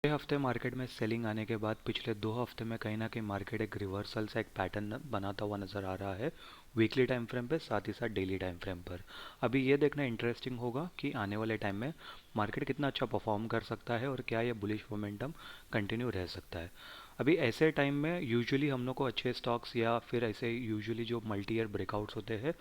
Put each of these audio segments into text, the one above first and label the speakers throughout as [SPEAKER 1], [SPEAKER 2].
[SPEAKER 1] छः हफ्ते मार्केट में सेलिंग आने के बाद पिछले 2 हफ्ते में कहीं ना कहीं मार्केट एक रिवर्सल सा एक पैटर्न बनाता हुआ नज़र आ रहा है वीकली टाइम फ्रेम पे, साथ ही साथ डेली टाइम फ्रेम पर। अभी ये देखना इंटरेस्टिंग होगा कि आने वाले टाइम में मार्केट कितना अच्छा परफॉर्म कर सकता है और क्या ये बुलिश मोमेंटम कंटिन्यू रह सकता है। अभी ऐसे टाइम में यूजुअली हम लोग को अच्छे स्टॉक्स या फिर ऐसे यूजुअली जो मल्टी ईयर ब्रेकआउट्स होते हैं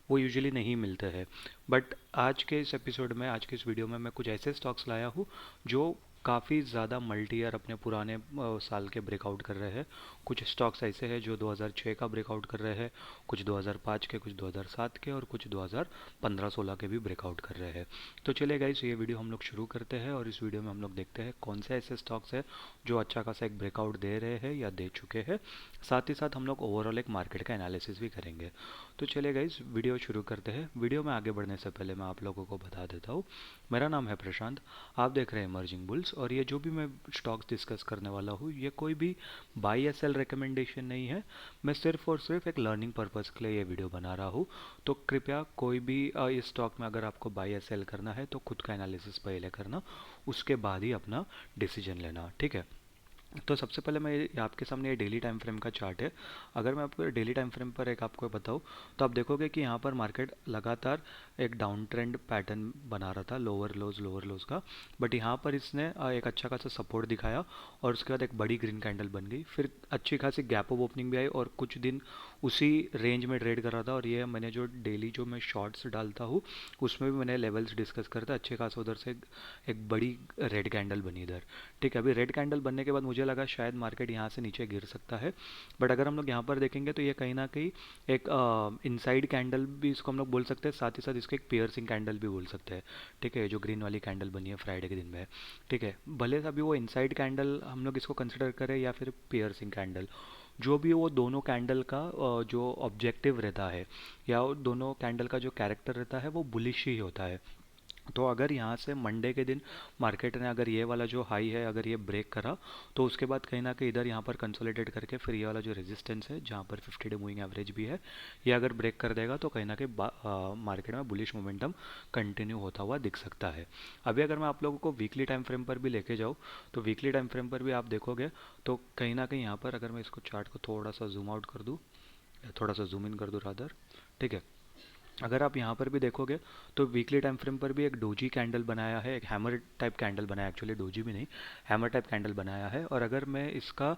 [SPEAKER 1] वो यूजुअली नहीं मिलते हैं। बट आज के इस एपिसोड में, आज के इस वीडियो में मैं कुछ ऐसे स्टॉक्स लाया हूँ जो काफ़ी ज़्यादा मल्टी ईयर अपने पुराने साल के ब्रेकआउट कर रहे हैं। कुछ स्टॉक्स ऐसे हैं जो 2006 का ब्रेकआउट कर रहे हैं, कुछ 2005 के, कुछ 2007 के और कुछ 2015-16 के भी ब्रेकआउट कर रहे हैं। तो चलिए गाइस, ये वीडियो हम लोग शुरू करते हैं और इस वीडियो में हम लोग देखते हैं कौन से ऐसे स्टॉक्स हैं जो अच्छा खासा एक ब्रेकआउट दे रहे हैं या दे चुके हैं। साथ ही साथ हम लोग ओवरऑल एक मार्केट का एनालिसिस भी करेंगे। तो चलिए गाइस, वीडियो शुरू करते हैं। वीडियो में आगे बढ़ने से पहले मैं आप लोगों को बता देता हूँ, मेरा नाम है प्रशांत, आप देख रहे हैं इमर्जिंग बुल्स, और ये जो भी मैं स्टॉक्स डिस्कस करने वाला हूँ ये कोई भी बाई या सेल रिकमेंडेशन नहीं है। मैं सिर्फ और सिर्फ एक लर्निंग पर्पज़ के लिए ये वीडियो बना रहा हूँ। तो कृपया कोई भी इस स्टॉक में अगर आपको बाई या सेल करना है तो खुद का एनालिसिस पहले करना, उसके बाद ही अपना डिसीजन लेना, ठीक है। तो सबसे पहले मैं आपके सामने ये डेली टाइम फ्रेम का चार्ट है। अगर मैं आपको डेली टाइम फ्रेम पर एक आपको बताऊं तो आप देखोगे कि यहाँ पर मार्केट लगातार एक डाउन ट्रेंड पैटर्न बना रहा था, लोअर लोज का। बट यहाँ पर इसने एक अच्छा खासा सपोर्ट दिखाया और उसके बाद एक बड़ी ग्रीन कैंडल बन गई, फिर अच्छी खासी गैप ऑफ ओपनिंग भी आई और कुछ दिन उसी रेंज में ट्रेड कर रहा था। और ये मैंने जो डेली जो मैं शॉर्ट्स डालता हूँ उसमें भी मैंने लेवल्स डिस्कस करता, अच्छे खासा उधर से एक बड़ी रेड कैंडल बनी इधर। ठीक है, अभी रेड कैंडल बनने के बाद मुझे लगा शायद मार्केट यहाँ से नीचे गिर सकता है। बट अगर हम लोग यहाँ पर देखेंगे तो ये कहीं ना कहीं एक इनसाइड कैंडल भी इसको हम लोग बोल सकते हैं, साथ ही साथ इसको एक पियर्सिंग कैंडल भी बोल सकते हैं। ठीक है, जो ग्रीन वाली कैंडल बनी है फ्राइडे के दिन में। ठीक है, भले अभी वो इनसाइड कैंडल हम लोग इसको कंसिडर करें या फिर पियर्सिंग कैंडल, जो भी वो दोनों कैंडल का जो ऑब्जेक्टिव रहता है या दोनों कैंडल का जो कैरेक्टर रहता है वो बुलिश ही होता है। तो अगर यहाँ से मंडे के दिन मार्केट ने अगर ये वाला जो हाई है अगर ये ब्रेक करा तो उसके बाद कहीं ना कहीं इधर यहाँ पर कंसोलिडेट करके फिर ये वाला जो रेजिस्टेंस है जहाँ पर 50 डे मूविंग एवरेज भी है, ये अगर ब्रेक कर देगा तो कहीं ना कहीं मार्केट में बुलिश मोमेंटम कंटिन्यू होता हुआ दिख सकता है। अभी अगर मैं आप लोगों को वीकली टाइम फ्रेम पर भी लेके जाऊँ तो वीकली टाइम फ्रेम पर भी आप देखोगे तो कहीं ना कहीं यहाँ पर अगर मैं इसको चार्ट को थोड़ा सा जूम आउट कर दूँ, थोड़ा सा जूम इन कर दूँ रादर, ठीक है, अगर आप यहाँ पर भी देखोगे तो वीकली टाइम फ्रेम पर भी एक डोजी कैंडल बनाया है, एक हैमर टाइप कैंडल बनाया, एक्चुअली डोजी भी नहीं, हैमर टाइप कैंडल बनाया है। और अगर मैं इसका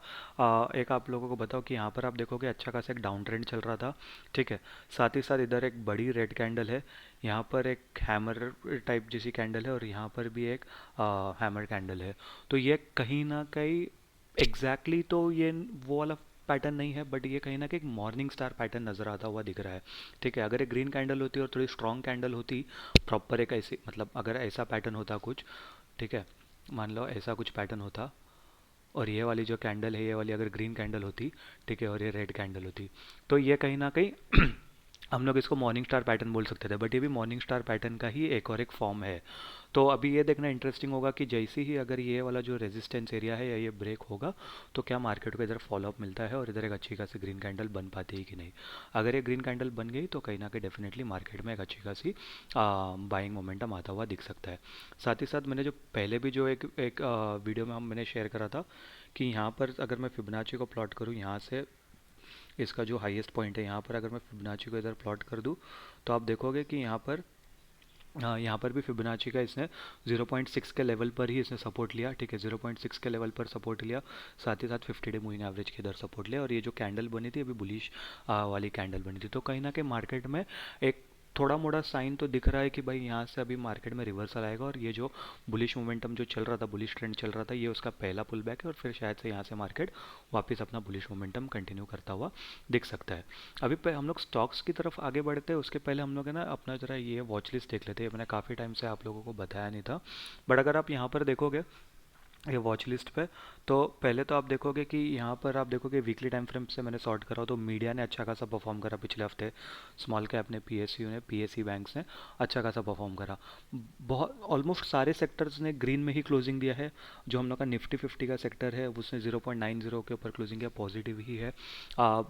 [SPEAKER 1] एक आप लोगों को बताऊँ कि यहाँ पर आप देखोगे अच्छा खासा एक डाउन ट्रेंड चल रहा था। ठीक है, साथ ही साथ इधर एक बड़ी रेड कैंडल है, यहाँ पर एक हैमर टाइप जैसी कैंडल है और यहाँ पर भी एक हैमर कैंडल है। तो ये कहीं ना कहीं एग्जैक्टली तो ये वो वाला पैटर्न नहीं है, बट ये कहीं ना कहीं एक मॉर्निंग स्टार पैटर्न नज़र आता हुआ दिख रहा है। ठीक है, अगर एक ग्रीन कैंडल होती और थोड़ी स्ट्रॉन्ग कैंडल होती, प्रॉपर एक ऐसी, मतलब अगर ऐसा पैटर्न होता कुछ, ठीक है, मान लो ऐसा कुछ पैटर्न होता और ये वाली जो कैंडल है ये वाली अगर ग्रीन कैंडल होती, ठीक है, और ये रेड कैंडल होती, तो ये कहीं ना कहीं हम लोग इसको मॉर्निंग स्टार पैटर्न बोल सकते थे। बट ये भी मॉर्निंग स्टार पैटर्न का ही एक और एक फॉर्म है। तो अभी ये देखना इंटरेस्टिंग होगा कि जैसे ही अगर ये वाला जो रेजिस्टेंस एरिया है या ये ब्रेक होगा तो क्या मार्केट को इधर फॉलोअप मिलता है और इधर एक अच्छी खासी ग्रीन कैंडल बन पाती है कि नहीं। अगर ये ग्रीन कैंडल बन गई तो कहीं ना कहीं डेफिनेटली मार्केट में एक अच्छी खासी बाइंग मोमेंटम आता हुआ दिख सकता है। साथ ही साथ मैंने जो पहले भी जो एक वीडियो में मैंने शेयर करा था कि यहाँ पर अगर मैं फिबोनाची को प्लॉट करूँ, यहाँ से इसका जो हाईएस्ट पॉइंट है यहाँ पर अगर मैं फिबोनाची को इधर प्लॉट कर दूँ तो आप देखोगे कि यहाँ पर भी फिबोनाची का इसने 0.6 के लेवल पर ही इसने सपोर्ट लिया। ठीक है, 0.6 के लेवल पर सपोर्ट लिया, साथ ही साथ 50 डे मूविंग एवरेज के इधर सपोर्ट लिया, और ये जो कैंडल बनी थी अभी बुलिश वाली कैंडल बनी थी। तो कहीं ना कहीं मार्केट में एक थोड़ा मोड़ा साइन तो दिख रहा है कि भाई यहाँ से अभी मार्केट में रिवर्सल आएगा और ये जो बुलिश मोमेंटम जो चल रहा था, बुलिश ट्रेंड चल रहा था, ये उसका पहला पुल बैक है और फिर शायद से यहाँ से मार्केट वापस अपना बुलिश मोमेंटम कंटिन्यू करता हुआ दिख सकता है। अभी पे हम लोग स्टॉक्स की तरफ आगे बढ़ते हैं उसके पहले हम लोग है ना अपना जरा ये वॉच लिस्ट देख लेते हैं। मैंने काफ़ी टाइम से आप लोगों को बताया नहीं था, बट अगर आप यहाँ पर देखोगे ये वॉच लिस्ट पे, तो पहले तो आप देखोगे कि यहाँ पर आप देखोगे वीकली टाइम फ्रेम से मैंने सॉर्ट करा तो मीडिया ने अच्छा खासा परफॉर्म करा पिछले हफ्ते, स्मॉल कैप ने, पीएसयू ने, पीएससी बैंक्स ने अच्छा खासा परफॉर्म करा। बहुत ऑलमोस्ट सारे सेक्टर्स ने ग्रीन में ही क्लोजिंग दिया है। जो हम लोग का निफ्टी 50 का सेक्टर है उसने 0.90 के ऊपर क्लोजिंग किया, पॉजिटिव ही है।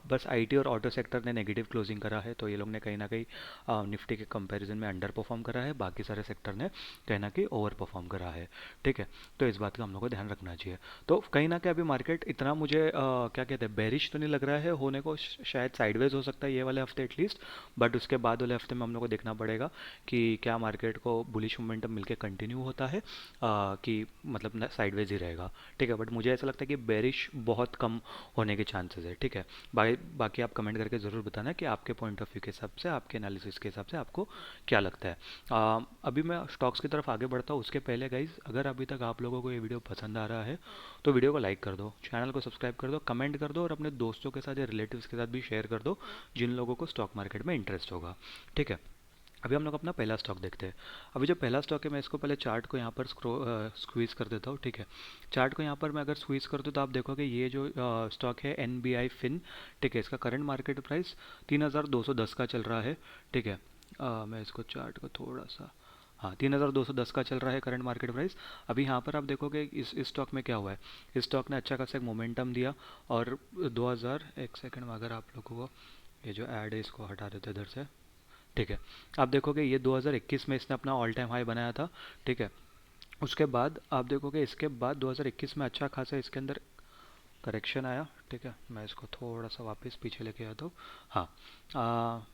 [SPEAKER 1] बस आईटी और ऑटो सेक्टर ने नेगेटिव क्लोजिंग करा है, तो ये लोग ने कहीं ना कहीं निफ्टी के कंपैरिजन में अंडर परफॉर्म करा है, बाकी सारे सेक्टर ने कहीं ना कहीं ओवर परफॉर्म करा है। ठीक है, तो इस बात का हम लोग को ध्यान रखना चाहिए। तो कहीं ना कहीं अभी मार्केट इतना मुझे क्या कहते हैं बेरिश तो नहीं लग रहा है होने को, शायद साइडवेज हो सकता है ये वाले हफ्ते एटलीस्ट, बट उसके बाद वाले हफ्ते में हम लोग को देखना पड़ेगा कि क्या मार्केट को बुलिश मोमेंटम मिलके कंटिन्यू होता है कि मतलब साइडवेज ही रहेगा। ठीक है, बट मुझे ऐसा लगता है कि बेरिश बहुत कम होने के चांसेस है। ठीक है, बाकी आप कमेंट करके ज़रूर बताना कि आपके पॉइंट ऑफ व्यू के हिसाब से, आपके एनालिसिस के हिसाब से आपको क्या लगता है। अभी मैं स्टॉक्स की तरफ आगे बढ़ता हूँ उसके पहले गाइज, अगर अभी तक आप लोगों को ये वीडियो पसंद आ रहा है तो वीडियो को लाइक कर दो, चैनल को सब्सक्राइब कर दो, कमेंट कर दो और अपने दोस्तों के साथ या रिलेटिव्स के साथ भी शेयर कर दो जिन लोगों को स्टॉक मार्केट में इंटरेस्ट होगा। ठीक है, अभी हम लोग अपना पहला स्टॉक देखते हैं। अभी जो पहला स्टॉक है मैं इसको पहले चार्ट को यहाँ पर स्क्वीज़ कर देता हूँ। ठीक है, चार्ट को यहाँ पर मैं अगर स्क्वीज़ कर दूँ तो आप देखोगे ये जो स्टॉक है NBI फिन, ठीक है, इसका करंट मार्केट प्राइस 3210 का चल रहा है। ठीक है, मैं इसको चार्ट को थोड़ा सा, हाँ 3210 का चल रहा है करंट मार्केट प्राइस। अभी यहाँ पर आप देखोगे इस स्टॉक में क्या हुआ है, इस स्टॉक ने अच्छा खासा एक मोमेंटम दिया और 2000, एक सेकंड में अगर आप लोगों को ये जो ऐड है इसको हटा देते इधर से। ठीक है, आप देखोगे ये 2021 में इसने अपना ऑल टाइम हाई बनाया था। ठीक है, उसके बाद आप देखोगे इसके बाद 2021 में अच्छा खासा इसके अंदर करेक्शन आया। ठीक है, मैं इसको थोड़ा सा वापस पीछे लेके आता हूँ। हाँ,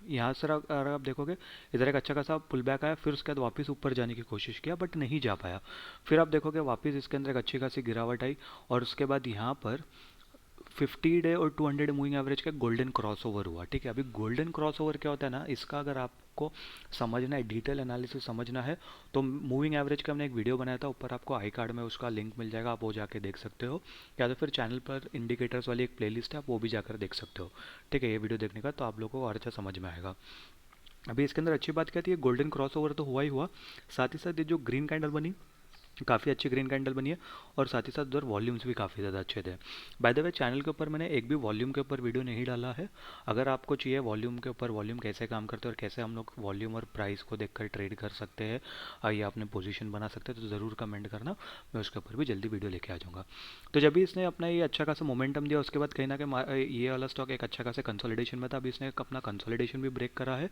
[SPEAKER 1] यहाँ से अगर आप देखोगे इधर एक अच्छा खासा पुल बैक आया, फिर उसके बाद वापस ऊपर जाने की कोशिश किया बट नहीं जा पाया। फिर आप देखोगे वापस इसके अंदर एक अच्छी खासी गिरावट आई और उसके बाद यहाँ पर 50 डे और 200 मूविंग एवरेज का गोल्डन क्रॉसओवर हुआ। ठीक है, अभी गोल्डन क्रॉसओवर क्या होता है ना, इसका अगर आपको समझना है, डिटेल एनालिसिस समझना है तो मूविंग एवरेज का हमने एक वीडियो बनाया था, ऊपर आपको आई कार्ड में उसका लिंक मिल जाएगा, आप वो जाके देख सकते हो, या तो फिर चैनल पर इंडिकेटर्स वाली एक प्लेलिस्ट है, आप वो भी जाकर देख सकते हो। ठीक है, ये वीडियो देखने का तो आप लोगों को और अच्छा समझ में आएगा। अभी इसके अंदर अच्छी बात क्या थी, गोल्डन क्रॉसओवर तो हुआ ही हुआ, साथ ही साथ ये जो ग्रीन कैंडल बनी, काफ़ी अच्छी ग्रीन कैंडल बनी है और साथ ही साथ उधर वॉल्यूम्स भी काफ़ी ज़्यादा अच्छे थे। बाय द वे चैनल के ऊपर मैंने एक भी वॉल्यूम के ऊपर वीडियो नहीं डाला है, अगर आपको चाहिए वॉल्यूम के ऊपर, वॉल्यूम कैसे काम करते हैं और कैसे हम लोग वॉल्यूम और प्राइस को देखकर ट्रेड कर सकते हैं या अपने पोजीशन बना सकते हैं, तो ज़रूर कमेंट करना, मैं उसके ऊपर भी जल्दी वीडियो लेके आ जाऊँगा। तो जब भी इसने अपना ये अच्छा खासा मोमेंटम दिया उसके बाद कहीं ना कहीं ये वाला स्टॉक एक अच्छा खासा कंसोलिडेशन में था, अभी इसने अपना कंसोलिडेशन भी ब्रेक करा है,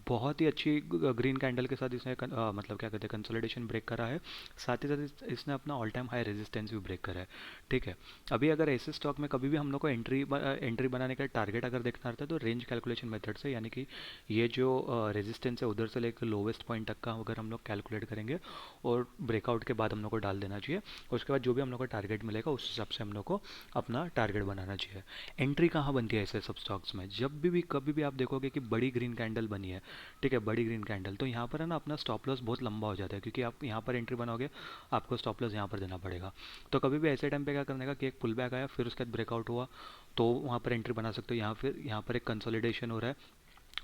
[SPEAKER 1] बहुत ही अच्छी ग्रीन कैंडल के साथ इसने मतलब क्या कहते हैं कंसोलिडेशन ब्रेक करा है, साथ ही साथ इसने अपना ऑल टाइम हाई रेजिस्टेंस भी ब्रेक करा है। ठीक है, अभी अगर ऐसे स्टॉक में कभी भी हम लोग को एंट्री बनाने का टारगेट अगर देखना रहता है तो रेंज कैलकुलेशन मेथड से, यानी कि ये जो रेजिस्टेंस है उधर से लेकर लोवेस्ट पॉइंट तक का अगर हम लोग कैलकुलेट करेंगे और ब्रेकआउट के बाद हम लोग को डाल देना चाहिए, उसके बाद जो भी हम लोग को टारगेट मिलेगा उस हिसाब से हम लोग को अपना टारगेट बनाना चाहिए। एंट्री कहाँ बनती है ऐसे सब स्टॉक्स में, जब भी कभी भी आप देखोगे कि बड़ी ग्रीन कैंडल बनी है, ठीक है, बड़ी ग्रीन कैंडल, तो यहाँ पर है ना अपना स्टॉप लॉस बहुत लंबा हो जाता है, क्योंकि आप यहाँ पर एंट्री बनाओगे आपको स्टॉप लॉस यहाँ पर देना पड़ेगा। तो कभी भी ऐसे टाइम पे क्या करने का कि एक पुल बैक आया फिर उसके बाद ब्रेकआउट हुआ तो वहाँ पर एंट्री बना सकते हो, यहाँ पर एक कंसोलिडेशन हो रहा है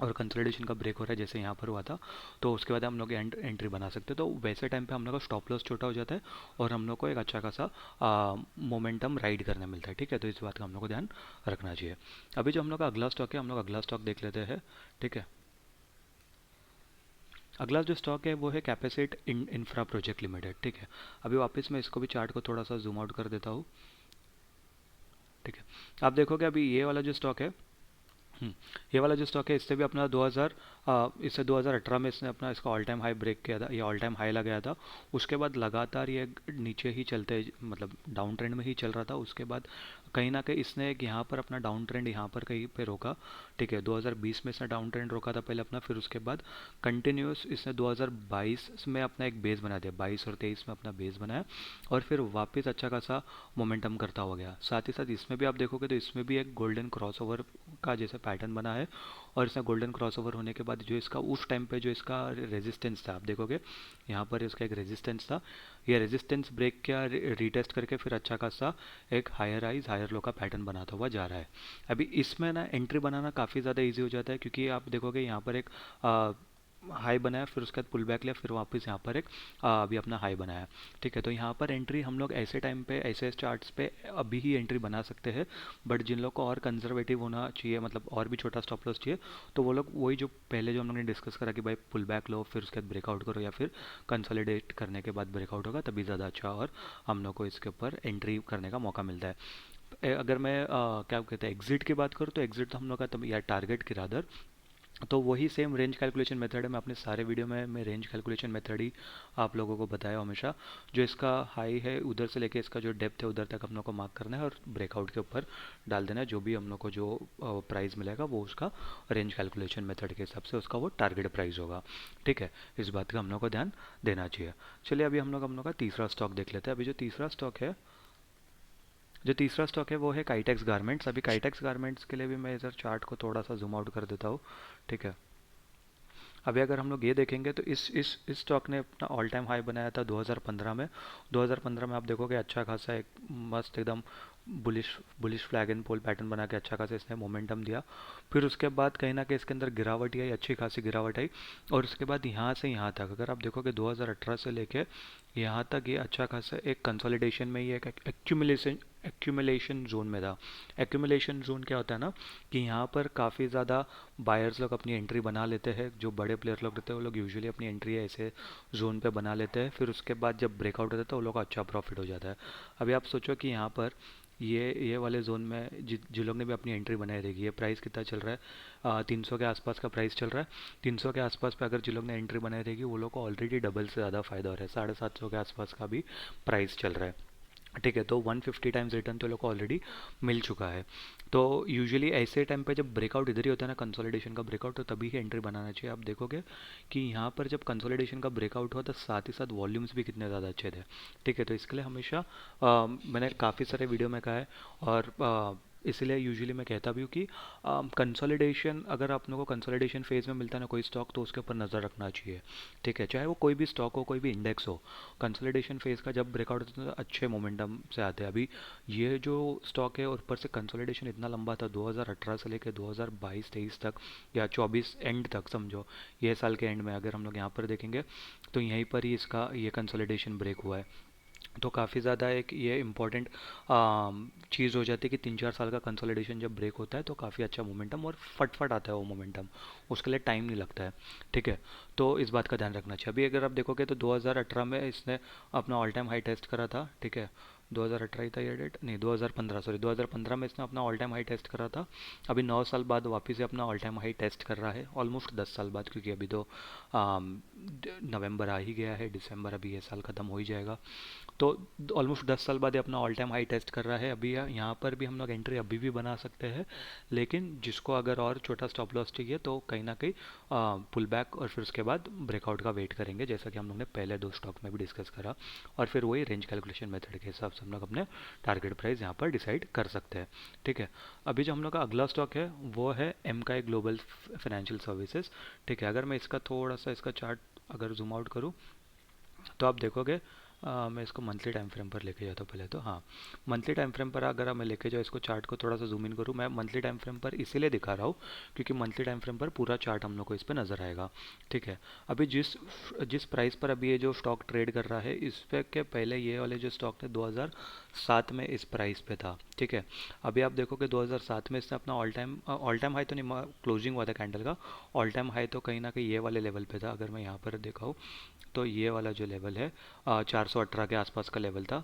[SPEAKER 1] और कंसोलिडेशन का ब्रेक हो रहा है जैसे यहाँ पर हुआ था, तो उसके बाद हम लोग एंट्री बना सकते हैं, तो वैसे टाइम पे हम लोग का स्टॉप लॉस छोटा हो जाता है और हम लोग को एक अच्छा खासा मोमेंटम राइड करने मिलता है। ठीक है, तो इस बात का हम लोग को ध्यान रखना चाहिए। अभी जो हम लोग का अगला स्टॉक है, हम लोग अगला स्टॉक देख लेते हैं। ठीक है, अगला जो स्टॉक है वो है कैपेसिट इंफ्रा प्रोजेक्ट लिमिटेड। ठीक है, अभी वापस मैं इसको भी चार्ट को थोड़ा सा जूम आउट कर देता हूँ। ठीक है, आप देखोगे अभी ये वाला जो स्टॉक है, ये वाला जो स्टॉक है इससे भी अपना 2000 इससे 2018 में इसने अपना इसका ऑल टाइम हाई ब्रेक किया था, ये ऑल टाइम हाई लगाया था, उसके बाद लगातार ये नीचे ही चलते मतलब डाउन ट्रेंड में ही चल रहा था, उसके बाद कहीं ना कहीं इसने एक यहाँ पर अपना डाउन ट्रेंड यहाँ पर कहीं पे रोका। ठीक है, 2020 में इसने डाउन ट्रेंड रोका था पहले अपना, फिर उसके बाद कंटिन्यूस इसने 2022 में अपना एक बेस बना दिया, 22 और 23 में अपना बेस बनाया और फिर वापस अच्छा खासा मोमेंटम करता हुआ गया। साथ ही साथ इसमें भी आप देखोगे तो इसमें भी एक गोल्डन क्रॉसओवर का जैसे पैटर्न बना है और इसमें गोल्डन क्रॉसओवर होने के बाद जो इसका उस टाइम पे जो इसका रेजिस्टेंस था, आप देखोगे यहाँ पर इसका एक रेजिस्टेंस था, ये रेजिस्टेंस ब्रेक किया, रीटेस्ट करके फिर अच्छा खासा एक हायर हाइज हायर लो का पैटर्न बनाता हुआ जा रहा है। अभी इसमें ना एंट्री बनाना काफ़ी ज़्यादा ईजी हो जाता है, क्योंकि आप देखोगे यहाँ पर एक हाई बनाया फिर उसके बाद पुल बैक लिया फिर वापस यहाँ पर एक अभी अपना हाई बनाया। ठीक है, तो यहाँ पर एंट्री हम लोग ऐसे टाइम पे ऐसे चार्ट्स पे अभी ही एंट्री बना सकते हैं, बट जिन लोग को और कंजर्वेटिव होना चाहिए, मतलब और भी छोटा स्टॉप लॉस चाहिए, तो वो लोग वही जो पहले जो हम लोग ने डिस्कस करा कि भाई पुल बैक लो फिर उसके बाद ब्रेकआउट करो या फिर कंसोलिडेट करने के बाद ब्रेकआउट होगा तभी ज़्यादा अच्छा और हम लोग को इसके ऊपर एंट्री करने का मौका मिलता है। अगर मैं क्या कहते हैं एग्जिट की बात करूँ तो एग्जिट तो हम लोग का तब या टारगेट की रादर तो वही सेम रेंज कैलकुलेशन मेथड है। मैं अपने सारे वीडियो में मैं रेंज कैलकुलेशन मेथड ही आप लोगों को बताया हमेशा। जो इसका हाई है उधर से लेके इसका जो डेप्थ है उधर तक हम लोग को मार्क करना है और ब्रेकआउट के ऊपर डाल देना है। जो भी हम लोग को जो प्राइस मिलेगा वो उसका रेंज कैलकुलेशन मेथड के हिसाब से उसका वो टारगेट प्राइस होगा। ठीक है, इस बात का हम लोग को ध्यान देना चाहिए। चलिए अभी हम लोग का तीसरा स्टॉक देख लेते हैं। अभी जो तीसरा स्टॉक है वो है काइटेक्स गारमेंट्स। अभी काइटेक्स गारमेंट्स के लिए भी मैं इधर चार्ट को थोड़ा सा जूम आउट कर देता हूँ। ठीक है, अभी अगर हम लोग ये देखेंगे तो इस स्टॉक ने अपना ऑल टाइम हाई बनाया था 2015 में। 2015 में आप देखोगे अच्छा खासा एक मस्त एकदम bullish bullish flag and pole pattern बना के अच्छा खासा इसने मोमेंटम दिया। फिर उसके बाद कहीं ना कहीं इसके अंदर गिरावट आई, अच्छी खासी गिरावट आई। और उसके बाद यहाँ से यहाँ तक अगर आप देखोगे 2018 से लेके यहाँ तक ये अच्छा खासा एक कंसोलिडेशन में, ये एक एक्यूमुलेशन जोन में था। एक्यूमुलेशन जोन क्या होता है ना, कि यहाँ पर काफ़ी ज़्यादा बायर्स लोग अपनी एंट्री बना लेते हैं। जो बड़े प्लेयर लोग रहते हैं वो लोग यूजुअली अपनी एंट्री ऐसे जोन पे बना लेते हैं। फिर उसके बाद जब ब्रेकआउट होता है तो वो लोग का अच्छा प्रॉफिट हो जाता है। अभी आप सोचो कि यहाँ पर ये वाले जोन में जिन लोग ने भी अपनी एंट्री बनाई रहेगी, ये प्राइस कितना चल रहा है, 300 के आसपास का प्राइस चल रहा है। 300 के आसपास पे अगर जिन लोग ने एंट्री बनाई रहेगी वो लोग को ऑलरेडी डबल से ज़्यादा फायदा हो रहा है। 750 के आसपास का भी प्राइस चल रहा है। ठीक है, तो 150 टाइम्स रिटर्न तो लोग को ऑलरेडी मिल चुका है। तो यूजुअली ऐसे टाइम पे जब ब्रेकआउट इधर ही होता है ना, कंसोलिडेशन का ब्रेकआउट, तो तभी ही एंट्री बनाना चाहिए। आप देखोगे कि यहाँ पर जब कंसोलिडेशन का ब्रेकआउट हुआ तो साथ ही साथ वॉल्यूम्स भी कितने ज़्यादा अच्छे थे। ठीक है, तो इसके लिए हमेशा मैंने काफ़ी सारे वीडियो में कहा है और इसलिए यूजुअली मैं कहता भी हूँ कि कंसोलिडेशन, अगर आप लोगों को कंसोलिडेशन फेज में मिलता है ना कोई स्टॉक, तो उसके ऊपर नज़र रखना चाहिए। ठीक है, चाहे वो कोई भी स्टॉक हो, कोई भी इंडेक्स हो, कंसोलिडेशन फेज का जब ब्रेकआउट होता है तो अच्छे मोमेंटम से आते हैं। अभी ये जो स्टॉक है और ऊपर से कंसोलिडेशन इतना लंबा था 2018 से लेकर 2022-23 तक या 24 एंड तक, समझो ये साल के एंड में अगर हम लोग यहाँ पर देखेंगे तो यहीं पर ही इसका ये कंसोलिडेशन ब्रेक हुआ है। तो काफ़ी ज़्यादा एक ये इम्पॉर्टेंट चीज़ हो जाती है कि 3-4 साल का कंसोलिडेशन जब ब्रेक होता है तो काफ़ी अच्छा मोमेंटम और फटफट आता है वो मोमेंटम, उसके लिए टाइम नहीं लगता है। ठीक है, तो इस बात का ध्यान रखना चाहिए। अभी अगर आप देखोगे तो 2018 में इसने अपना ऑल टाइम हाई टेस्ट करा था। ठीक है, 2018 ही था ये डेट, नहीं 2015, सॉरी 2015 में इसने अपना ऑल टाइम हाई टेस्ट करा था। अभी 9 साल बाद वापस से अपना ऑल टाइम हाई टेस्ट कर रहा है, ऑलमोस्ट 10 साल बाद, क्योंकि अभी तो नवंबर आ ही गया है, दिसंबर अभी ये साल ख़त्म हो ही जाएगा। तो ऑलमोस्ट 10 साल बाद ये अपना ऑल टाइम हाई टेस्ट कर रहा है। अभी यहाँ पर भी हम लोग एंट्री अभी भी बना सकते हैं, लेकिन जिसको अगर और छोटा स्टॉप लॉस चाहिए तो कहीं ना कहीं पुल बैक और फिर उसके बाद ब्रेकआउट का वेट करेंगे, जैसा कि हम लोग ने पहले दो स्टॉक में भी डिस्कस करा। और फिर वही रेंज कैलकुलेशन मेथड के हिसाब से हम लोग अपने टारगेट प्राइस यहाँ पर डिसाइड कर सकते हैं। ठीक है, अभी जो हम लोग का अगला स्टॉक है वो है एम का ग्लोबल फाइनेंशियल सर्विसेज। ठीक है, अगर मैं इसका थोड़ा सा इसका चार्ट अगर जूम आउट करूँ तो आप देखोगे, मैं इसको मंथली टाइम फ्रेम पर लेके जाता हूँ पहले तो। हाँ, मंथली टाइम फ्रेम पर अगर मैं लेके जाऊँ इसको, चार्ट को थोड़ा सा जूम इन करूँ, मैं मंथली टाइम फ्रेम पर इसीलिए दिखा रहा हूँ क्योंकि मंथली टाइम फ्रेम पर पूरा चार्ट हम लोग को इस पर नज़र आएगा। ठीक है, अभी जिस जिस प्राइस पर अभी ये जो स्टॉक ट्रेड कर रहा है, इस पे के पहले ये वाले जो स्टॉक थे 2007 में इस प्राइस पे था। ठीक है, अभी आप देखोगे 2007 में इसने अपना ऑल टाइम हाई तो नहीं, क्लोजिंग हुआ था कैंडल का, ऑल टाइम हाई तो कहीं ना कहीं ये वाले लेवल पे था। अगर मैं यहाँ पर दिखाऊँ तो ये वाला जो लेवल है 418 के आसपास का लेवल था।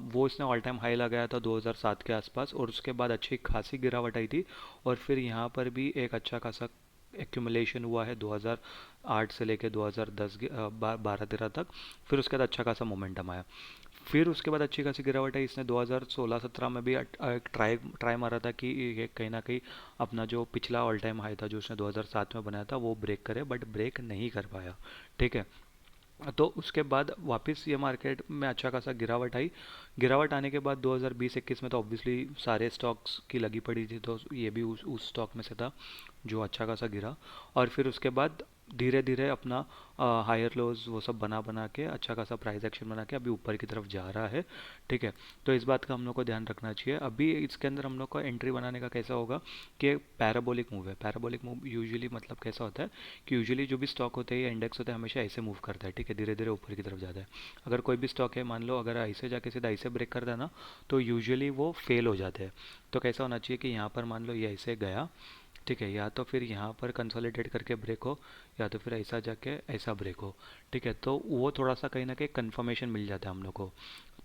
[SPEAKER 1] वो इसने ऑल टाइम हाई लगाया था 2007 के आसपास, और उसके बाद अच्छी खासी गिरावट आई थी। और फिर यहाँ पर भी एक अच्छा खासा एक्यूमुलेशन हुआ है 2008 से लेकर 2010 12-13 तक। फिर उसके बाद अच्छा खासा मोमेंटम आया। फिर उसके बाद अच्छी खासी गिरावट आई, इसने 2016-17 में भी एक ट्राई मारा था कि ये कहीं ना कहीं अपना जो पिछला ऑल टाइम हाई था जो उसने 2007 में बनाया था वो ब्रेक करे, बट ब्रेक नहीं कर पाया। ठीक है, तो उसके बाद वापस ये मार्केट में अच्छा खासा गिरावट आई। गिरावट आने के बाद 2020-21 में तो ऑब्वियसली सारे स्टॉक्स की लगी पड़ी थी, तो ये भी उस स्टॉक में से था जो अच्छा खासा गिरा। और फिर उसके बाद धीरे धीरे अपना हायर लोज वो सब बना बना के अच्छा खासा प्राइस एक्शन बना के अभी ऊपर की तरफ जा रहा है। ठीक है, तो इस बात का हम लोग को ध्यान रखना चाहिए। अभी इसके अंदर हम लोग को एंट्री बनाने का कैसा होगा कि पैराबोलिक मूव है। पैराबोलिक मूव यूजुअली मतलब कैसा होता है कि यूजुअली जो भी स्टॉक होते हैं या इंडेक्स होते हैं हमेशा ऐसे मूव करता है। ठीक है, धीरे धीरे ऊपर की तरफ जाता है। अगर कोई भी स्टॉक है, मान लो अगर ऐसे जाके सीधा ऐसे ब्रेक करता है ना, तो यूजुअली वो फेल हो जाते हैं। तो कैसा होना चाहिए कि यहाँ पर मान लो ये ऐसे गया, ठीक है, या तो फिर यहाँ पर कंसोलिडेट करके ब्रेक हो, या तो फिर ऐसा जाके ऐसा ब्रेक हो। ठीक है, तो वो थोड़ा सा कहीं ना कहीं कंफर्मेशन मिल जाता है हम लोग को।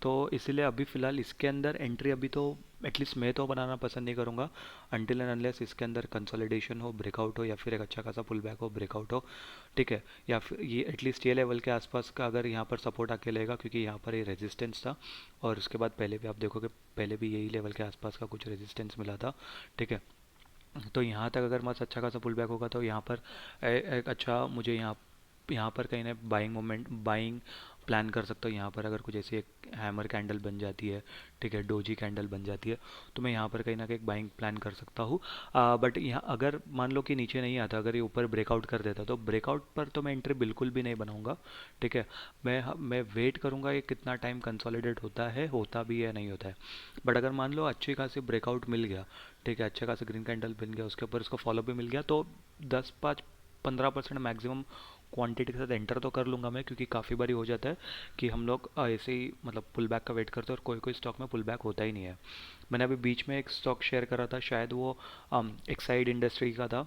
[SPEAKER 1] तो इसीलिए अभी फ़िलहाल इसके अंदर एंट्री अभी तो एटलीस्ट मैं तो बनाना पसंद नहीं करूँगा अनटिल एंड अनलेस इसके अंदर कंसोलिडेशन हो, ब्रेकआउट हो, या फिर एक अच्छा खासा पुल बैक हो, ब्रेकआउट हो, ठीक है। या फिर ये एटलीस्ट ये लेवल के आसपास का अगर यहाँ पर सपोर्ट आके लेगा, क्योंकि यहाँ पर ये रेजिस्टेंस था और उसके बाद पहले भी आप देखोगे पहले भी यही लेवल के आसपास का कुछ रेजिस्टेंस मिला था, ठीक है। तो यहाँ तक अगर मस्त अच्छा खासा पुल बैक होगा तो यहाँ पर एक अच्छा मुझे यहाँ यहाँ पर कहीं ना बाइंग प्लान कर सकता हूँ। यहाँ पर अगर कुछ ऐसी एक हैमर कैंडल बन जाती है, ठीक है, डोजी कैंडल बन जाती है, तो मैं यहाँ पर कहीं ना कहीं एक बाइंग प्लान कर सकता हूँ। बट यहाँ अगर मान लो कि नीचे नहीं आता, अगर ये ऊपर ब्रेकआउट कर देता, तो ब्रेकआउट पर तो मैं एंट्री बिल्कुल भी नहीं बनाऊंगा, ठीक है। मैं वेट करूँगा ये कितना टाइम कंसोलिडेट होता है, होता भी है नहीं होता है। बट अगर मान लो अच्छी खासी ब्रेकआउट मिल गया, ठीक है, अच्छा खासा ग्रीन कैंडल बन गया, उसके ऊपर इसको फॉलो भी मिल गया, तो 10-15% मैक्सिमम क्वांटिटी के साथ एंटर तो कर लूँगा मैं, क्योंकि काफ़ी बारी हो जाता है कि हम लोग ऐसे ही मतलब पुल बैक का वेट करते हैं और कोई कोई स्टॉक में पुल बैक होता ही नहीं है। मैंने अभी बीच में एक स्टॉक शेयर करा था, शायद वो एक्साइड इंडस्ट्री का था।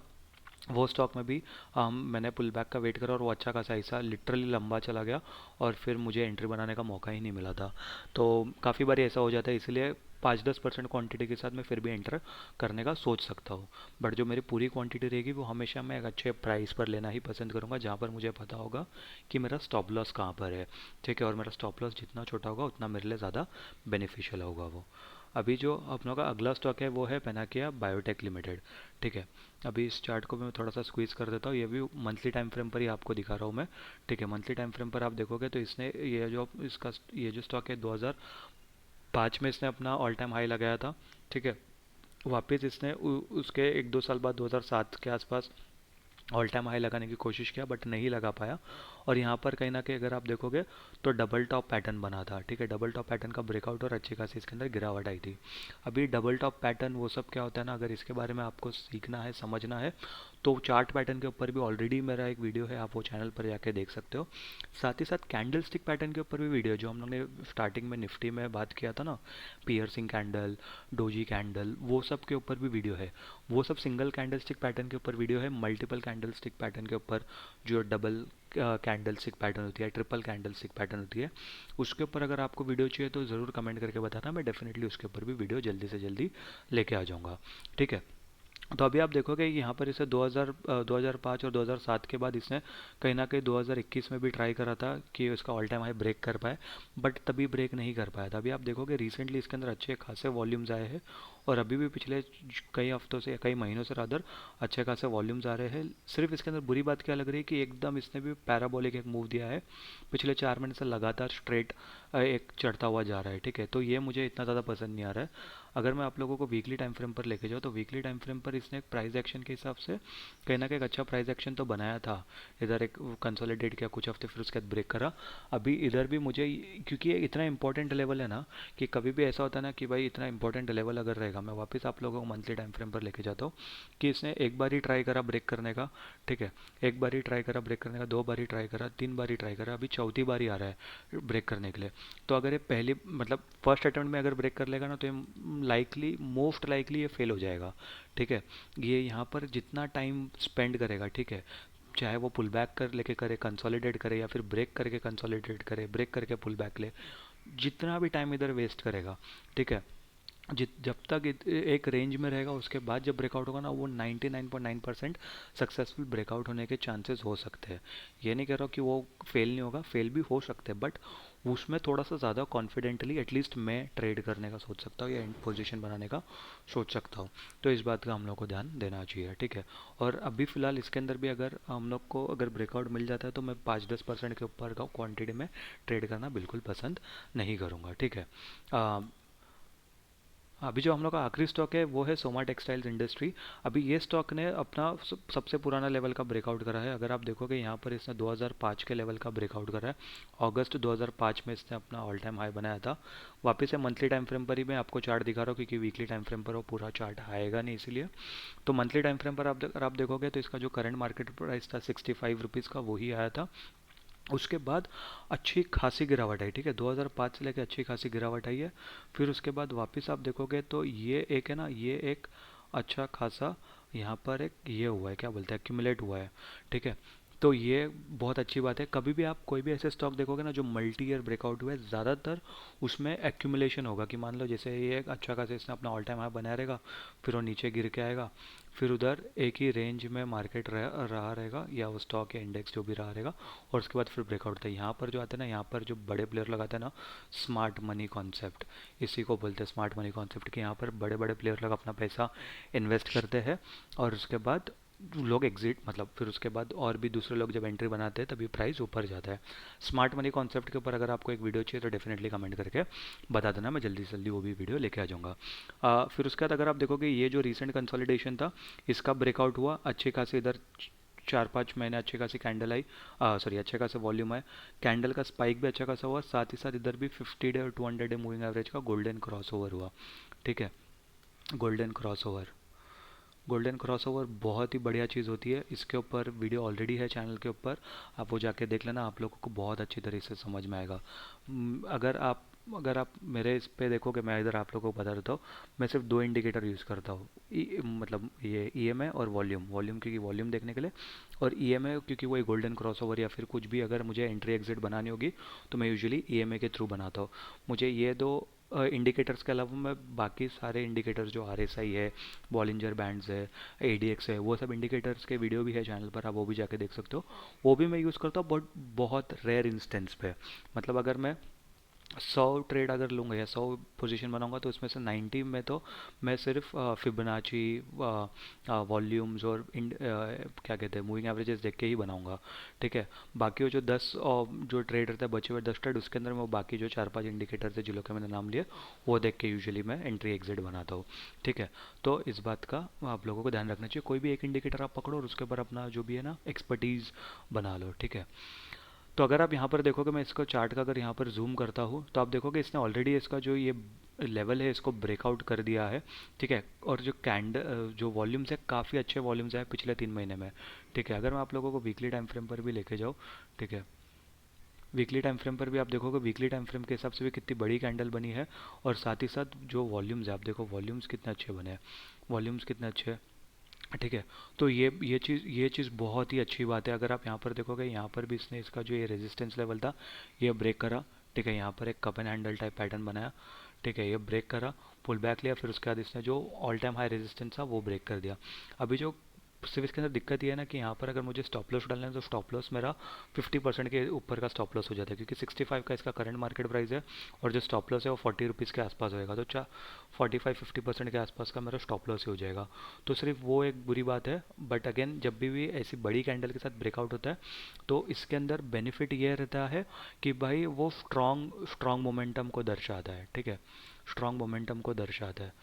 [SPEAKER 1] वो स्टॉक में भी मैंने पुल बैक का वेट करा और वो अच्छा खासा ऐसा लिटरली लंबा चला गया और फिर मुझे एंट्री बनाने का मौका ही नहीं मिला था। तो काफ़ी बार ऐसा हो जाता है, इसलिए 5-10% क्वांटिटी के साथ मैं फिर भी एंटर करने का सोच सकता हूँ। बट जो मेरी पूरी क्वांटिटी रहेगी वो हमेशा मैं एक अच्छे प्राइस पर लेना ही पसंद करूँगा, जहाँ पर मुझे पता होगा कि मेरा स्टॉप लॉस कहाँ पर है, ठीक है। और मेरा स्टॉप लॉस जितना छोटा होगा उतना मेरे लिए ज़्यादा बेनिफिशियल होगा वो। अभी जो अपनों का अगला स्टॉक है वो है पेनाकिया बायोटेक लिमिटेड, ठीक है। अभी इस चार्ट को मैं थोड़ा सा स्क्वीज कर देता हूँ, ये भी मंथली टाइम फ्रेम पर ही आपको दिखा रहा हूँ मैं, ठीक है। मंथली टाइम फ्रेम पर आप देखोगे तो इसने ये जो स्टॉक है 2005 में इसने अपना ऑल टाइम हाई लगाया था, ठीक है। वापस इसने उसके 1-2 साल बाद 2007 के आसपास ऑल टाइम हाई लगाने की कोशिश किया बट नहीं लगा पाया। और यहाँ पर कहीं ना कहीं अगर आप देखोगे तो डबल टॉप पैटर्न बना था, ठीक है। डबल टॉप पैटर्न का ब्रेकआउट और अच्छी खासी इसके अंदर गिरावट आई थी। अभी डबल टॉप पैटर्न वो सब क्या होता है ना, अगर इसके बारे में आपको सीखना है, समझना है, तो चार्ट पैटर्न के ऊपर भी ऑलरेडी मेरा एक वीडियो है, आप वो चैनल पर जाके देख सकते हो। साथ ही साथ कैंडल स्टिक पैटर्न के ऊपर भी वीडियो, जो हम लोग ने स्टार्टिंग में निफ्टी में बात किया था ना, पियर्सिंग कैंडल, डोजी कैंडल, वो सब के ऊपर भी वीडियो है। वो सब सिंगल कैंडल स्टिक पैटर्न के ऊपर वीडियो है। मल्टीपल कैंडल स्टिक पैटर्न के ऊपर, जो डबल कैंडल स्टिक पैटर्न होती है, ट्रिपल कैंडल स्टिक पैटर्न होती है, उसके ऊपर अगर आपको वीडियो चाहिए तो ज़रूर कमेंट करके बताना, मैं डेफिनेटली उसके ऊपर भी वीडियो जल्दी से जल्दी लेके आ जाऊँगा, ठीक है। तो अभी आप देखोगे यहाँ पर इसे 2005 और 2007 के बाद इसने कहीं ना कहीं 2021 में भी ट्राई करा था कि इसका ऑल टाइम हाई ब्रेक कर पाए, बट तभी ब्रेक नहीं कर पाया था। अभी आप देखोगे रिसेंटली इसके अंदर अच्छे खासे वॉल्यूम्स आए हैं और अभी भी पिछले कई हफ्तों से, कई महीनों से रादर, अच्छे खासे वॉल्यूम्स आ रहे हैं। सिर्फ इसके अंदर बुरी बात क्या लग रही है कि एकदम इसने भी पैराबोलिक एक मूव दिया है, पिछले 4 महीने से लगातार स्ट्रेट एक चढ़ता हुआ जा रहा है, ठीक है। तो ये मुझे इतना ज़्यादा पसंद नहीं आ रहा है। अगर मैं आप लोगों को वीकली टाइम फ्रेम पर लेके जाऊँ तो वीकली टाइम फ्रेम पर इसने एक प्राइस एक्शन के हिसाब से कहीं ना कहीं एक अच्छा प्राइस एक्शन तो बनाया था। इधर एक कंसोलिडेट किया कुछ हफ्ते, फिर उसके बाद ब्रेक करा। अभी इधर भी मुझे, क्योंकि ये इतना इंपॉर्टेंट लेवल है ना, कि कभी भी ऐसा होता है ना कि भाई इतना इंपॉर्टेंट लेवल अगर रहेगा, मैं वापस आप लोगों को मंथली टाइम फ्रेम पर लेके जाता हूँ कि इसने एक बार ही ट्राई करा ब्रेक करने का, ठीक है। एक बार ही ट्राई करा ब्रेक करने का, 2 बार ही ट्राई करा, 3 बार ही ट्राई करा, अभी चौथी बार ही आ रहा है ब्रेक करने के लिए। तो अगर ये पहली मतलब फर्स्ट अटेम्प्ट में अगर ब्रेक कर लेगा ना, तो ये लाइकली, मोस्ट लाइकली ये फेल हो जाएगा, ठीक है। ये यहाँ पर जितना टाइम स्पेंड करेगा, ठीक है, चाहे वो पुल बैक कर लेके करे, कंसोलिडेट करे, या फिर ब्रेक करके कंसोलिडेट करे, ब्रेक करके पुल बैक ले, जितना भी टाइम इधर वेस्ट करेगा, ठीक है, जब तक एक रेंज में रहेगा, उसके बाद जब ब्रेकआउट होगा ना, वो 99.9% सक्सेसफुल ब्रेकआउट होने के चांसेस हो सकते हैं। ये नहीं कह रहा हूँ कि वो फेल नहीं होगा, फेल भी हो सकते हैं, बट उसमें थोड़ा सा ज़्यादा कॉन्फिडेंटली एटलीस्ट मैं ट्रेड करने का सोच सकता हूँ या पोजीशन बनाने का सोच सकता हूँ। तो इस बात का हम लोग को ध्यान देना चाहिए, ठीक है। और अभी फ़िलहाल इसके अंदर भी अगर हम लोग को अगर ब्रेकआउट मिल जाता है तो मैं 5-10% के ऊपर का क्वांटिटी में ट्रेड करना बिल्कुल पसंद नहीं करूँगा, ठीक है। अभी जो हम लोग का आखिरी स्टॉक है वो है सोमा टेक्सटाइल्स इंडस्ट्री। अभी ये स्टॉक ने अपना सबसे पुराना लेवल का ब्रेकआउट करा है। अगर आप देखोगे यहाँ पर इसने 2005 के लेवल का ब्रेकआउट करा है। अगस्त 2005 में इसने अपना ऑल टाइम हाई बनाया था। वापस से मंथली टाइम फ्रेम पर ही मैं आपको चार्ट दिखा रहा हूँ, क्योंकि वीकली टाइम फ्रेम पर वो पूरा चार्ट आएगा नहीं, इसीलिए। तो मंथली टाइम फ्रेम पर अगर आप देखोगे तो इसका जो करंट मार्केट प्राइस था 65 रुपीज़ का, वही आया था। उसके बाद अच्छी खासी गिरावट आई, ठीक है, 2005 से लेकर अच्छी खासी गिरावट आई है। फिर उसके बाद वापस आप देखोगे तो ये एक है ना, ये एक अच्छा खासा यहाँ पर एक ये हुआ है, क्या बोलते हैं, एक्यूमुलेट हुआ है, ठीक है। तो ये बहुत अच्छी बात है। कभी भी आप कोई भी ऐसे स्टॉक देखोगे ना जो मल्टी ईयर ब्रेकआउट हुआ है, ज़्यादातर उसमें एक्यूमुलेशन होगा कि मान लो जैसे ये एक अच्छा खासा इसने अपना ऑल टाइम हाई बनाया रहेगा, फिर वो नीचे गिर के आएगा, फिर उधर एक ही रेंज में मार्केट रहा रहेगा, या वो स्टॉक या इंडेक्स जो भी रहा रहेगा, और उसके बाद फिर ब्रेकआउट था। यहाँ पर जो आते हैं ना, यहाँ पर जो बड़े प्लेयर लगाते हैं ना, स्मार्ट मनी कॉन्सेप्ट, इसी को बोलते हैं स्मार्ट मनी कॉन्सेप्ट, कि यहाँ पर बड़े बड़े प्लेयर लोग अपना पैसा इन्वेस्ट करते हैं, और उसके बाद लोग एग्जिट, मतलब फिर उसके बाद और भी दूसरे लोग जब एंट्री बनाते हैं तभी प्राइस ऊपर जाता है। स्मार्ट मनी कॉन्सेप्ट के ऊपर अगर आपको एक वीडियो चाहिए तो डेफिनेटली कमेंट करके बता देना, मैं जल्दी से जल्दी वो भी वीडियो लेके आ जाऊँगा। फिर उसके बाद अगर आप देखोगे ये जो रिसेंट कंसोलिडेशन था, इसका ब्रेकआउट हुआ अच्छे खासे इधर, 4-5 महीने अच्छी खासी कैंडल आई, सॉरी अच्छे खासे वॉल्यूम आए, कैंडल का स्पाइक भी अच्छा खासा हुआ, साथ ही साथ इधर भी 50 डे और 200 डे मूविंग एवरेज का गोल्डन क्रॉस ओवर हुआ। ठीक है, golden cross over, golden crossover बहुत ही बढ़िया चीज़ होती है। इसके ऊपर वीडियो ऑलरेडी है चैनल के ऊपर, आप वो जाके देख लेना, आप लोगों को बहुत अच्छी तरह से समझ में आएगा। अगर आप मेरे इस पे देखोगे, मैं इधर आप लोगों को बता देता हूँ, मैं सिर्फ दो इंडिकेटर यूज़ करता हूँ, मतलब ये ईएमए और वॉल्यूम, वॉल्यूम क्योंकि वॉल्यूम देखने के लिए, और ईएमए क्योंकि वो गोल्डन क्रॉसओवर या फिर कुछ भी अगर मुझे एंट्री एग्जिट बनानी होगी तो मैं यूजुअली ईएमए के थ्रू बनाता हूँ। मुझे ये दो इंडिकेटर्स के अलावा मैं बाकी सारे इंडिकेटर्स जो आरएसआई है, बॉलिंजर बैंड्स है, एडीएक्स है, वो सब इंडिकेटर्स के वीडियो भी है चैनल पर, आप वो भी जाके देख सकते हो। वो भी मैं यूज़ करता हूँ, बट बहुत रेयर इंस्टेंस पे। मतलब अगर मैं 100 ट्रेड अगर लूँगा या 100 पोजीशन बनाऊंगा तो उसमें से 90 में तो मैं सिर्फ फिबोनाची, वॉल्यूम्स और क्या कहते हैं, मूविंग एवरेजेस देख के ही बनाऊंगा। ठीक है, बाकी वो जो 10 जो ट्रेड रहता है, बचे हुए 10 ट्रेड, उसके अंदर मैं वो बाकी जो 4-5 इंडिकेटर थे जिलों के मैंने नाम लिए, वो देख के यूजुअली मैं एंट्री एग्जिट बनाता हूँ। ठीक है, तो इस बात का आप लोगों को ध्यान रखना चाहिए, कोई भी एक इंडिकेटर आप पकड़ो और उसके ऊपर अपना जो भी है ना एक्सपर्टीज़ बना लो। ठीक है, तो अगर आप यहाँ पर देखोगे, मैं इसको चार्ट का अगर यहाँ पर जूम करता हूँ तो आप देखोगे इसने ऑलरेडी इसका जो ये लेवल है इसको ब्रेकआउट कर दिया है। ठीक है, और जो जो वॉल्यूम्स है, काफ़ी अच्छे वॉल्यूम्स हैं पिछले 3 महीने में। ठीक है, अगर मैं आप लोगों को वीकली टाइम फ्रेम पर भी लेके जाऊँ, ठीक है, वीकली टाइम फ्रेम पर भी आप देखोगे, वीकली टाइम फ्रेम के हिसाब से भी कितनी बड़ी कैंडल बनी है, और साथ ही साथ जो वॉल्यूम्स है आप देखो, वॉल्यूम्स कितने अच्छे बने हैं, वॉल्यूम्स कितने अच्छे हैं। ठीक है, तो ये चीज़ बहुत ही अच्छी बात है। अगर आप यहाँ पर देखोगे, यहाँ पर भी इसने इसका जो ये रेजिस्टेंस लेवल था ये ब्रेक करा। ठीक है, यहाँ पर एक cup and handle type pattern बनाया। ठीक है, ये ब्रेक करा, पुल बैक लिया, फिर उसके बाद इसने जो ऑल टाइम हाई रेजिस्टेंस था वो ब्रेक कर दिया। अभी जो सिर्फ इसके अंदर दिक्कत ये है ना कि यहाँ पर अगर मुझे स्टॉप लॉस डालना है तो स्टॉप लॉस मेरा 50% के ऊपर का स्टॉप लॉस हो जाता है, क्योंकि 65 का इसका करंट मार्केट प्राइस है, और जो स्टॉप लॉस है वो 40 रुपीज़ के आसपास होएगा, तो 45-50% के आसपास का मेरा स्टॉप लॉस ही हो जाएगा। तो सिर्फ वो एक बुरी बात है। बट अगेन, जब भी ऐसी बड़ी कैंडल के साथ ब्रेकआउट होता है तो इसके अंदर बेनिफिट ये रहता है कि भाई वो स्ट्रॉन्ग स्ट्रॉन्ग मोमेंटम को दर्शाता है। ठीक है, स्ट्रॉन्ग मोमेंटम को दर्शाता है,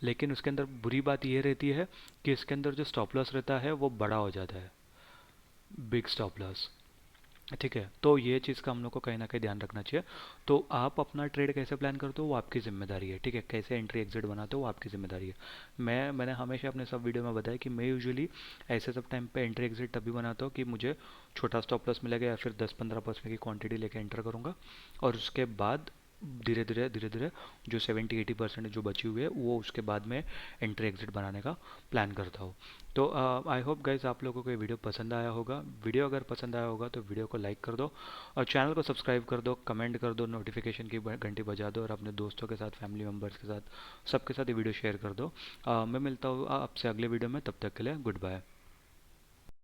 [SPEAKER 1] लेकिन उसके अंदर बुरी बात ये रहती है कि इसके अंदर जो स्टॉप लॉस रहता है वो बड़ा हो जाता है, बिग स्टॉप लॉस। ठीक है, तो ये चीज़ का हम लोग को कहीं ना कहीं ध्यान रखना चाहिए। तो आप अपना ट्रेड कैसे प्लान करते हो वो आपकी ज़िम्मेदारी है। ठीक है, कैसे एंट्री एग्जिट बनाते हो वो आपकी ज़िम्मेदारी है। मैंने हमेशा अपने सब वीडियो में बताया कि मैं यूजुअली ऐसे सब टाइम पे एंट्री एग्जिट तभी बनाता हूँ कि मुझे छोटा स्टॉप लॉस मिलेगा, या फिर 10-15% की क्वांटिटी लेके एंटर करूँगा, और उसके बाद धीरे धीरे जो 70-80% जो बची हुई है वो उसके बाद में एंट्री एग्जिट बनाने का प्लान करता हूँ। तो आई होप गाइज आप लोगों को ये वीडियो पसंद आया होगा। वीडियो अगर पसंद आया होगा तो वीडियो को लाइक कर दो, और चैनल को सब्सक्राइब कर दो, कमेंट कर दो, नोटिफिकेशन की घंटी बजा दो, और अपने दोस्तों के साथ, फैमिली मेम्बर्स के साथ, सबके साथ ये वीडियो शेयर कर दो। मैं मिलता हूँ आपसे अगले वीडियो में, तब तक के लिए गुड बाय।